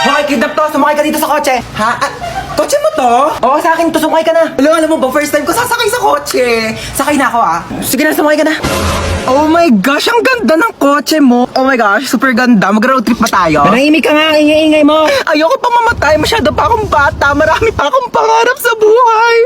Hoy, kidnap to! Sumakay ka dito sa kotse! Ha? Kotse mo to? Oo, sa akin to. Sumakay ka na. Alam mo ba, first time ko sasakay sa kotse. Sakay na ako Sige na, sumakay ka na. Oh my gosh, ang ganda ng kotse mo. Oh my gosh, super ganda. Mag-road trip pa tayo. Manahimik ka nga, ingay-ingay mo. Ayoko pa mamatay. Masyado pa akong bata. Marami pa akong pangarap sa buhay.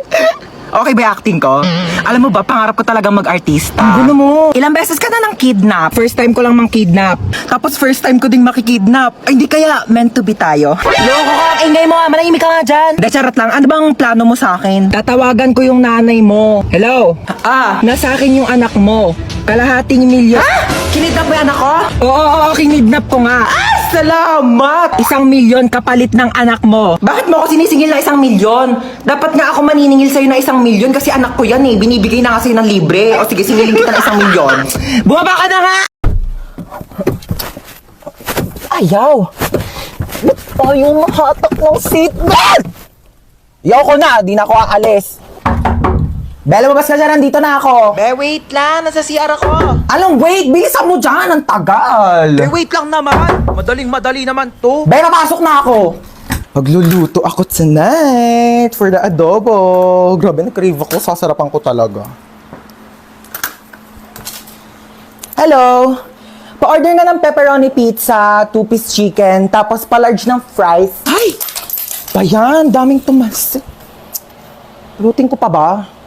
Okay ba yung acting ko? Alam mo ba, pangarap ko talagang mag-artista. Ang gulo mo. Ilang beses ka na nang kidnap. First time ko lang mang kidnap. Tapos first time ko ding makikidnap. Ay, hindi kaya meant to be tayo. Loko ka, ingay mo manahimik ka nga dyan. De, charot lang. Ano bang plano mo sa akin? Tatawagan ko yung nanay mo. Hello? Nasa akin yung anak mo. Kalahating milyon. Kinidnap mo yung anak ko? Oo, kinidnap ko nga. Salamat! 1 milyon kapalit ng anak mo. Bakit mo ako sinisingil na 1 milyon? Dapat nga ako maniningil sa'yo na 1 milyon kasi anak ko yan eh. Binibigay na nga sa'yo ng libre. O sige, singilin kita ng 1 milyon. Bumaba ka na nga! Ayaw! Ba't tayo mahatak ng seatbelt? Yaw ko na, di na ako aalis. Bella, babas ka dyan, nandito na ako. Be, wait lang. Nasa CR ako. Anong wait? Bilisan mo dyan, ang tagal. Be, wait lang naman. Madaling-madali naman to. Bella, pasok na ako. Magluluto ako tonight for the adobo. Grabe, nag-crave ako. Sasarapan ko talaga. Hello? Pa-order na ng pepperoni pizza, 2-piece chicken, tapos pa-large ng fries. Ay! Bayan, daming tumas. Lutin ko pa ba?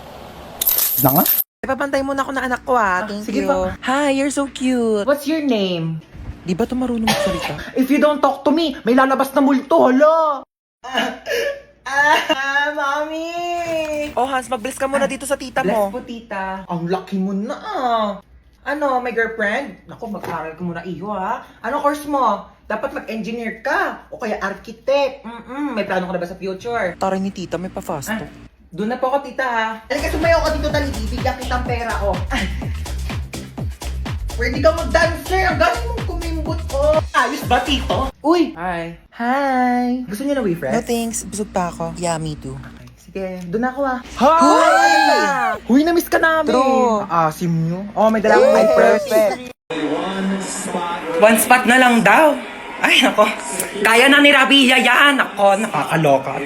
Na nga? Papantay muna ako na anak ko Thank sige you. pa. Hi, you're so cute. What's your name? Di ba ito marunong magsalita? If you don't talk to me, may lalabas na multo, hala! Mami! Oh, Hans, mag-bless ka muna dito sa tita Bless mo. po, tita. Ang laki mo na Ano, my girlfriend? Naku, mag-aaral ka muna iyo Ano course mo? Dapat mag-engineer ka. O kaya architect. May plano ka na ba sa future? Taray ni tita, may pa-fast to. Doon na po ako, tita Halika, sumayaw ka dito, dali. Bibigyan kitang pera, Pwede ka mag-dancer. Ang galing mong kumimbot, Ayos ba, tito? Uy! Hi. Hi! Gusto niyo na No WeFriend? thanks, busog pa ako. Yeah, me too. Sige, doon ako Hi! Huy, na-miss ka namin! True. Asim nyo. My dala akong Yes. perfect. One spot na lang daw. Ay, nako. Kaya na ni Rabia yan. Nako, nakakaloka.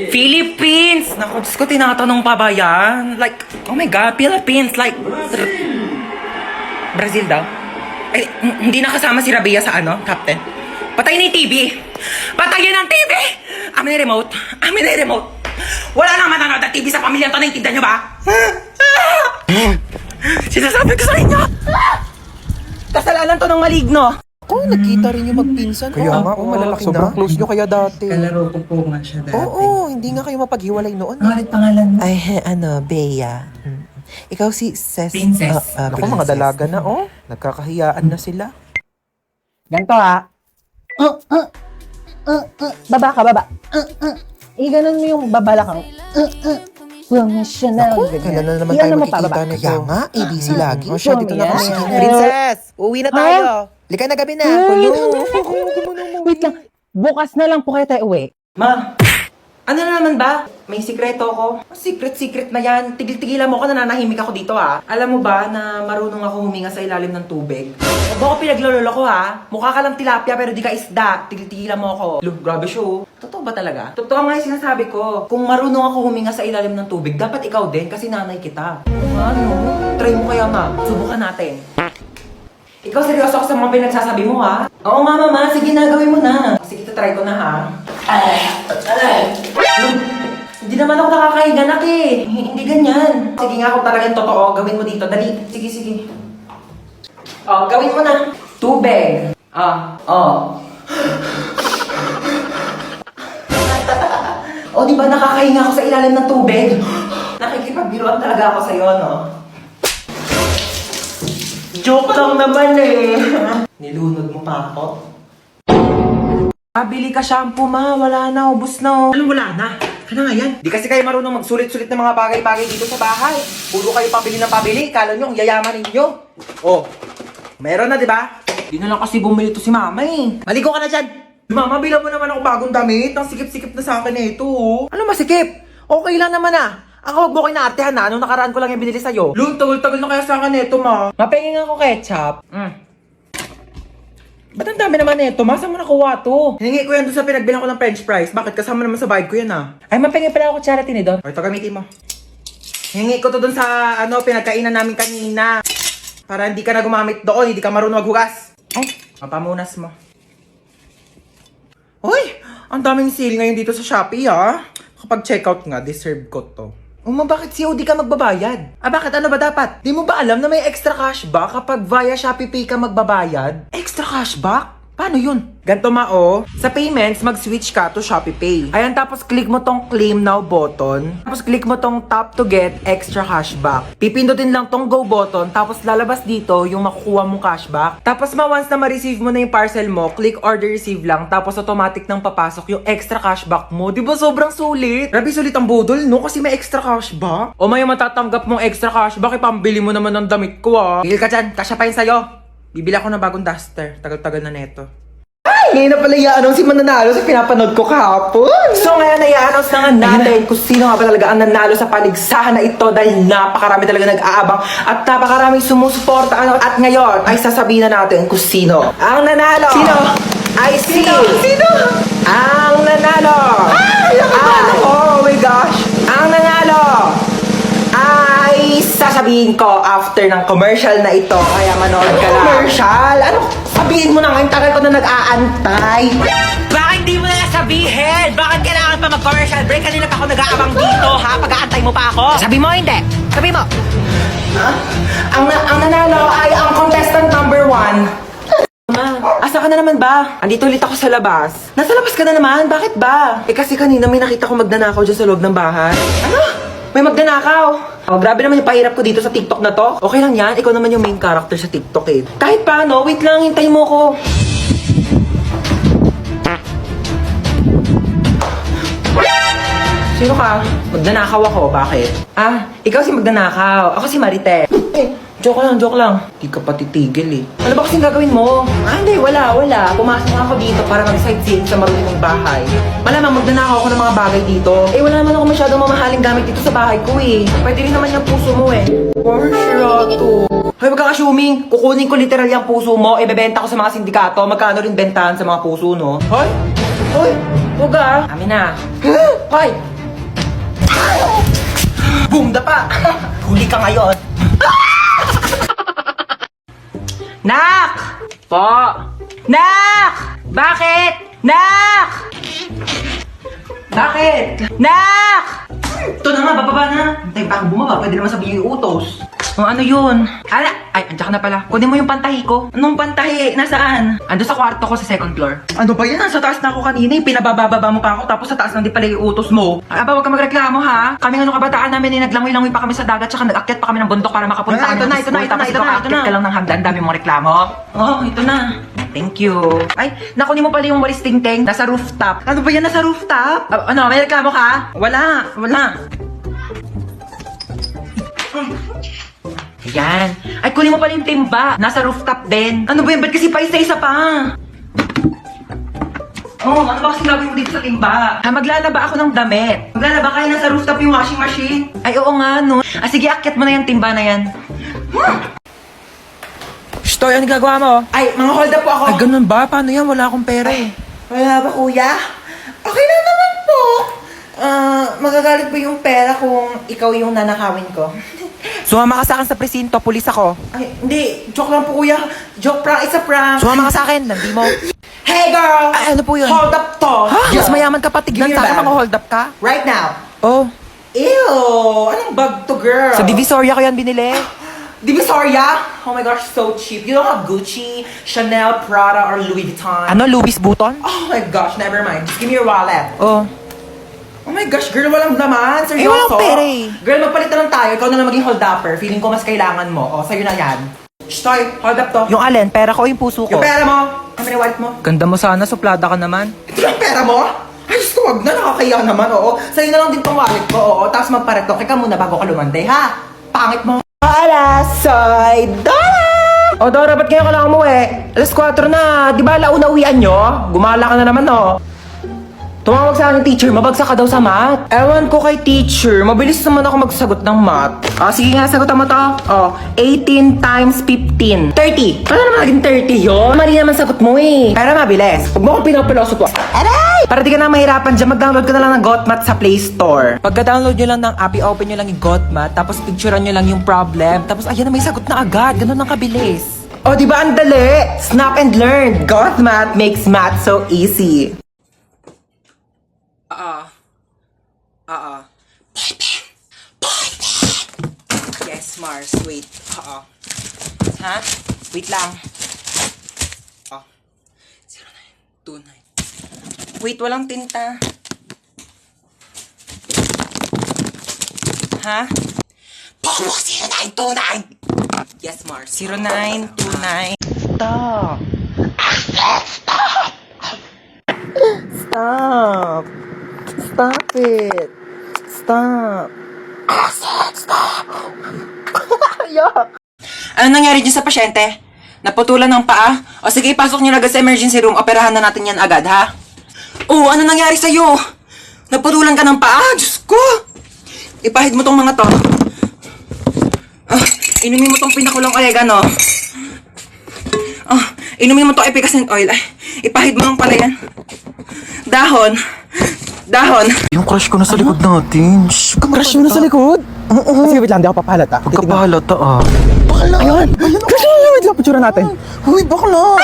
Philippines! Nako, Diyos ko, tinatanong pa ba yan? Like, oh my God, Philippines, like... Brazil daw. Ay, hindi nakasama si Rabia sa Captain. Patayin na yung TV! Patayin ang TV! Amin na remote! Amin na remote! Wala nang manonood ng TV sa pamilyang to, naiintindihan nyo ba? Sinasabi ko sa inyo! Kasalanan to ng maligno! Nagkita rin yung magpinsan. Kaya nga, malalaki sobrang na. close nyo kaya dati. Kalaro ko po nga siya dati. Oo, hindi nga kayo mapaghiwalay noon. Ano ulit pangalan mo? Ay, Bea. Ikaw si Princess. Ako, mga dalaga na, Nagkakahiyaan na sila. Ganto Baba ka, baba. Iganon mo yung babalakang. Professional. Kailan na naman tayo magkikita na Kaya nga, ABC lagi. O siya, dito na ako. Sige, Princess, uwi na tayo. Lika na gabi na. Wait lang. Bukas na lang po kayo tayo uwi. Ma, ano na naman ba? May sikreto ko. Secret na yan. Tigil-tigilan mo ko, nananahimik ako dito Alam mo ba na marunong ako huminga sa ilalim ng tubig? Huwag mo ko pinaglololo ko Mukha ka lang tilapia pero di ka isda. Tigil-tigilan mo ako. Look, grabe show. Totoo ba talaga? Totoo nga yung sinasabi ko. Kung marunong ako huminga sa ilalim ng tubig, dapat ikaw din kasi nanay kita. Ano? Try mo kaya subukan natin. Ikaw seryoso ako sa mga pinagsasabi mo Oo nga mama, sige na, gawin mo na. Sige, try ko na Hindi naman ako nakakahiga nak Hindi ganyan. Sige nga kung talagang totoo, gawin mo dito. Dali. Sige. Gawin mo na. Tubig. Di ba nakakahinga ako sa ilalim ng tubig? Nakikipagbiruan talaga ako sa'yo, no? Joke lang naman Nilunod mo pa ako. Bili ka shampoo, ma. Wala na, ubos na. Anong wala na? Ano nga yan? Di kasi kayo marunong magsulit-sulit ng mga bagay-bagay dito sa bahay. Puro kayo pabili ng pabili. Kala nyo, ang yayaman ninyo. Meron na, di ba? Di na lang kasi bumili to si mama Maligo ka na dyan. Mama, bilang mo naman ako bagong damit. Ang sikip-sikip na sa akin Ano masikip? Okay lang naman Ang huwag mo kayo naartehan Nung nakaraan ko lang yung binili sa'yo. Tagal-tagal na kaya sa akin ma. Mapingin ako ketchup. Ba't ang dami naman nito? Masa mo nakuha to? Hiningi ko yan doon sa pinagbilang ko ng french fries. Bakit? Kasama naman sa bayad ko yan ah. Ay, mapingin pala ako charity ni Don. O, ito gamitin mo. Hiningi ko to doon sa pinagkainan namin kanina. Para hindi ka na gumamit doon, hindi ka marunong maghugas. Ay, Mapamunas mo. Uy! Ang daming sale ngayon dito sa Shopee ah. Kapag checkout nga, deserve ko to. Bakit COD ka magbabayad? Bakit? Ano ba dapat? Di mo ba alam na may extra cashback kapag via Shopee Pay ka magbabayad? Extra cashback? Paano yun? Ganto sa payments, mag-switch ka to Shopee Pay. Ayan, tapos click mo tong claim now button. Tapos click mo tong tap to get extra cashback. Pipindutin lang tong go button, tapos lalabas dito yung makukuha mong cashback. Tapos once na ma-receive mo na yung parcel mo, click order receive lang, tapos automatic nang papasok yung extra cashback mo. Di ba sobrang sulit? Grabe sulit ang budol, no? Kasi may extra cashback. O may matatanggap mong extra cashback, ipambili mo naman ng damit ko ah. Bigil ka dyan, kasya pa yun sa'yo. Bibili ako ng bagong duster. Tagal-tagal na neto. Ay! Ngayon na pala i-announce si mananalo sa pinapanood ko kahapon. So ngayon na i-announce na nga natin kung sino nga ba talaga ang nanalo sa paligsahan na ito dahil napakarami talaga nag-aabang at napakaraming sumusuporta. At ngayon ay sasabihin na natin kung sino ang nanalo. Sino? Ay Sino? Ang nanalo. Oh my gosh. Ang nanalo ay sasabihin ko after ng commercial na ito. Kaya manood ka lang. Commercial? Ano? Sabihin mo na nga, yung tagal ko na nag-aantay. bakit di mo na sabihin? Bakit kailangan pa mag-commercial break? Kanina pa ako nag-aabang dito, ha? Pag-aantay mo pa ako. Sabi mo, hindi. Sabi mo. Ang nanalo ay ang contestant number 1. Asa ka na naman ba? Andito ulit ako sa labas. Nasa labas ka na naman? Bakit ba? Kasi kanina may nakita ko magnanakaw dyan sa loob ng bahay. Ano? May magnanakaw. Oh, grabe naman yung pahirap ko dito sa TikTok na to. Okay lang yan, ikaw naman yung main character sa TikTok eh. Kahit paano, wait lang, hintay mo ko. Sino ka? Magnanakaw ako, bakit? Ikaw si magnanakaw. Ako si Marite. Joke lang. Di ka pa titigil eh. Ano ba kasing gagawin mo? Hindi, wala. Pumasok nga ako dito para mag-sightseeing sa marunong bahay. Malamang magnanakaw ako ng mga bagay dito. Wala naman ako masyadong mamahaling gamit dito sa bahay ko eh. Pwede rin naman yung puso mo eh. For sure to. Hoy, wag kang assuming. Kukunin ko literal yung puso mo, ibebenta ko sa mga sindikato. Magkano rin bentahan sa mga puso, no? Hoy! Huwag ah. Amin na. Hoy! Boom, dapa! Huli ka ngayon. Nak! Po! Nak! Bakit? Nak! Bakit? Nak! Ito na nga, bababa na. Hintay pa ako bumaba, pwede naman sabihin yung utos. Ano yun? Ay, andyan ka na pala. Kunin mo yung pantahi ko. Anong pantahi? Nasaan? Ando sa kwarto ko sa second floor. Ano ba yan? Nasa taas na ako kanina. Pinabababa mo pa ako tapos sa taas na di pala yung utos mo. Huwag ka magreklamo ha. Kaming kabataan namin naglangoy-langoy pa kami sa dagat tsaka nag-akyat pa kami ng bundok para makapunta kami ng school. Tapos ikaw ka lang ng hagdan, dami mong reklamo. Ito na. Thank you. Ay, nakunin mo pala yung walis ting-ting. Nasa rooftop. Ano ba yan? Nasa rooftop? May reklamo ka? Wala. Yan. Ay, kunin mo pala yung timba. Nasa rooftop din. Ano ba yan? Ba't kasi pa isa-isa pa? Ano ba kasi gagawin mo dito sa timba? Maglalaba ako ng damit. Maglalaba kayo nasa rooftop yung washing machine? Ay, oo nga, no. Sige, akyat mo na yung timba na yan. Toy, ano gagawa mo? Ay, mga hold up po ako. Ay, ganun ba? Paano yan? Wala akong pera eh. Wala ba, kuya? Okay lang naman po. Magagalit po yung pera kung ikaw yung nanakawin ko. Sumama ka sa akin sa presinto, pulis ako. Ay, hindi. Joke lang po, kuya. Joke prank. It's a prank. Sumama ka sa akin, nandi mo. Hey, girl! Ay, ano po yun? Hold up to. Mas mayaman ka pa, tignan Give me sa akin your bag. mga hold up ka. Right now. Oh, Ew! Anong bag to, girl? sa Divisoria ko yan binili. Divisoria? Oh my gosh, so cheap. You don't have Gucci, Chanel, Prada, or Louis Vuitton? Ano, Louis Vuitton? Oh my gosh, never mind. Just give me your wallet. Oh. Oh my gosh, girl, walang laman. Seryoso? walang pera eh. Girl, magpalit na lang tayo. Ikaw na lang maging hold-upper. Feeling ko mas kailangan mo. O, sa'yo na yan. Shh, Toy, hold up to. Yung alin, pera ko o yung puso ko? Yung pera mo. Kami na wallet mo. Ganda mo sana, suplada ka naman. Ito lang pera mo? Ay, Diyos ko, wag na. Nakakaya naman, oo. Sa'yo na lang din tong wallet ko, oo. Tapos magpareto. Kaya muna bago ka lumande, ha? Pangit mo. Hola, soy Dora! O Dora, ba't kayo ka lang umuwi? Alas 4 na. Di ba launa uwian nyo? Gumala ka na naman, no? Tumawag sa akin, teacher, mabagsak ka daw sa math. Ewan ko kay teacher, mabilis naman ako magsagot ng math. Sige nga, sagutan mo to. 18 times 15. 30. Paano naman naging 30 yun? Mali naman sagot mo eh. Pero mabilis. Huwag mo akong pinapilosot ko. Aray! Para di ka na mahirapan dyan, mag-download ka na lang ng GotMath sa Play Store. Pagka-download nyo lang ng app, i-open nyo lang yung GotMath, tapos picturean nyo lang yung problem, tapos ayan na, may sagot na agad. Ganun ang kabilis. Di ba ang dali? Snap and learn. GotMath makes math so easy. Yes, Mars. Wait. Ha? Wait lang. 0929. Wait, walang tinta. Ha? Pomo 0929! Yes, Mars. 0929. Stop. Stop. Stop it. Stop. Stop. Yuck. Ano nangyari dyan sa pasyente? Naputulan ng paa? O sige, ipasok niyo agad sa emergency room. Operahan na natin yan agad, ha? Ano nangyari sa'yo? Naputulan ka ng paa? Diyos ko! Ipahid mo tong mga to. Inumin mo tong pinakulong oregano. Inumin mo tong efficacent oil. Ipahid mo lang pala yan. Dahon. Yung crush ko na sa likod natin. Shh, Crush mo na sa likod? Sige, wait lang. Di ako papahalata. Huwag ka pahalata Bakla. Ayun. Crush mo na. Wait lang. Picture natin. Uy, bakla.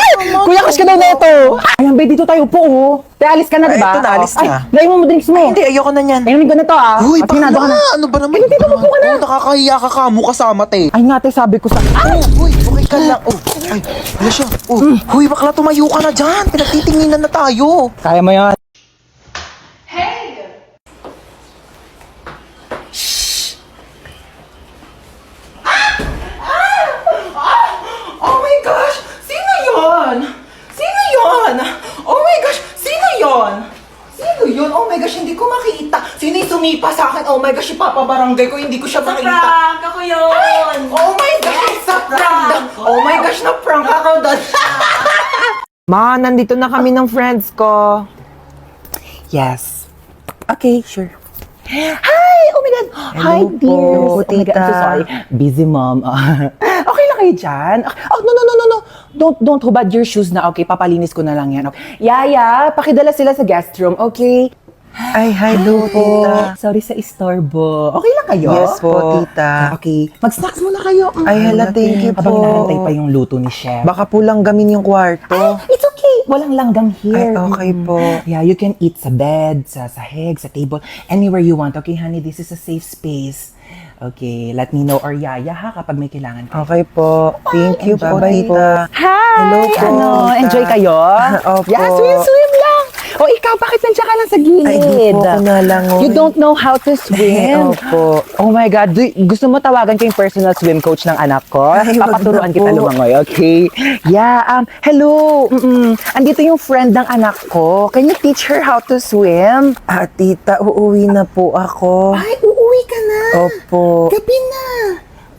Kuya, crush ka daw na ito. Ayan, babe, dito tayo po, oh. Te, alis ka na, diba? Ito na, alis na. Ay, mo drinks mo. Hindi, ayoko na yan. Ayun, ko na to, ah. Uy, Sinado ka bakla. na. Ano ba naman? Ay, dito mo po ka na. Nakakahiya ka kamo kasama, te. Ay, nga, te, sabi ko sa... Uy, okay ka lang. Ay, ano siya? Uy, bakla, tumayo ka na dyan. Pinagtitinginan na tayo. Kaya mo yan. Oh my gosh! Sino yon? Sino yon? Oh my gosh! Sino yon? Sino yun? Oh my gosh, hindi ko makita. Sino yung sumipa sa akin? Oh my gosh, ipapabarangay ko, hindi ko siya makita. Prank! Ako yun! Oh my gosh, sa prank! Oh my gosh, na-prank ako doon. Ma, nandito na kami ng friends ko. Yes. Okay, sure. Hi! Oh my God! Hi, po, dear! Oh my God, I'm so tita. sorry. Busy, mom. Okay lang kayo dyan? No. Don't hubad your shoes na, okay? Papalinis ko na lang yan. Okay. Yaya, pakidala sila sa guest room, okay? Ay, hello po. Sorry sa istorbo. Okay lang kayo? Yes po, tita. Okay. Mag-snacks muna kayo. Ay, hala, thank you Habang po. inaantay pa yung luto ni Chef. Baka po langgamin yung kwarto. It's okay. Walang langgam here. Ay, okay po. Yeah, you can eat sa bed, sa sahig, sa table, anywhere you want. Okay, honey, this is a safe space. Okay, let me know or yaya ha kapag may kailangan kayo. Okay po. Thank you po, Bye-bye tita. Hi! Hello po, tita. Enjoy kayo? Opo. Yeah, swim lang! O ikaw, bakit nandiyan ka lang sa gilid? Ay, di po ako nalangoy. You don't know how to swim? Opo. Oh my God, gusto mo tawagan ko yung personal swim coach ng anak ko? Ay, wag Papaturuan na kita po. lumangoy, okay? Yeah, hello! Andito yung friend ng anak ko. Can you teach her how to swim? Tita, uuwi na po ako. Ay, uuwi ka na! Opo. Gabi na!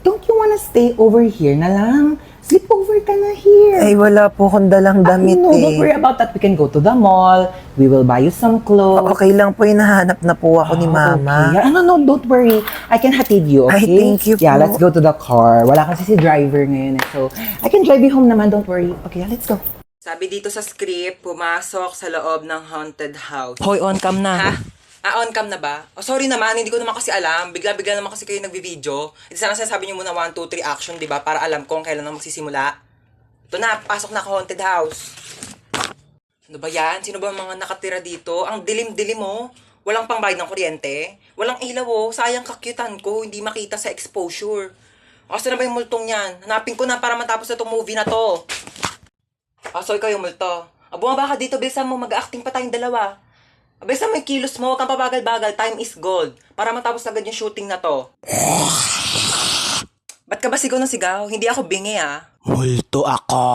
Don't you wanna stay over here na lang? Sleep over ka na here. Ay, wala po akong dalang damit No, don't worry about that. We can go to the mall. We will buy you some clothes. Okay lang po, hinahanap na po ako ni Mama. Okay. No, don't worry. I can hatid you, okay? Ay, thank you Yeah, po. let's go to the car. Wala kasi si driver ngayon. So, I can drive you home naman. Don't worry. Okay, let's go. Sabi dito sa script, pumasok sa loob ng haunted house. Hoy, on cam na. Ha? On cam na ba? Sorry naman, hindi ko naman kasi alam. Bigla-bigla naman kasi kayo nagbi-video. Hindi sana sinasabi niyo muna 1, 2, 3 action, di ba? Para alam ko kung kailan na magsisimula. Ito na, pasok na ako haunted house. Ano ba yan? Sino ba ang mga nakatira dito? Ang dilim-dilim mo. Walang pangbayad ng kuryente. Walang ilaw oh. Sayang kakyutan ko. Hindi makita sa exposure. Asa na ba yung multong yan? Hanapin ko na para matapos na itong movie na to. So ikaw yung multo. Bumaba ka dito, bilisan mo. Mag-acting pa tayong dalawa. Bilisan mo yung kilos mo. Huwag kang pabagal-bagal. Time is gold. Para matapos agad yung shooting na to. Ba't ka ba sigaw ng sigaw? Hindi ako bingi Multo ako.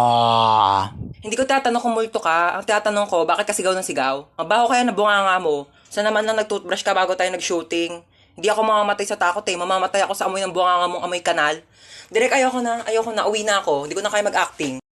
Hindi ko tatanong kung multo ka. Ang tatanong ko, bakit ka sigaw ng sigaw? Mabaho kaya na bunganga mo? Saan naman lang nag-toothbrush ka bago tayo nag-shooting? Hindi ako mamamatay sa takot eh. Mamamatay ako sa amoy ng bunganga mong amoy kanal. Direk, ayoko na. Uwi na ako. Hindi ko na kaya mag-acting.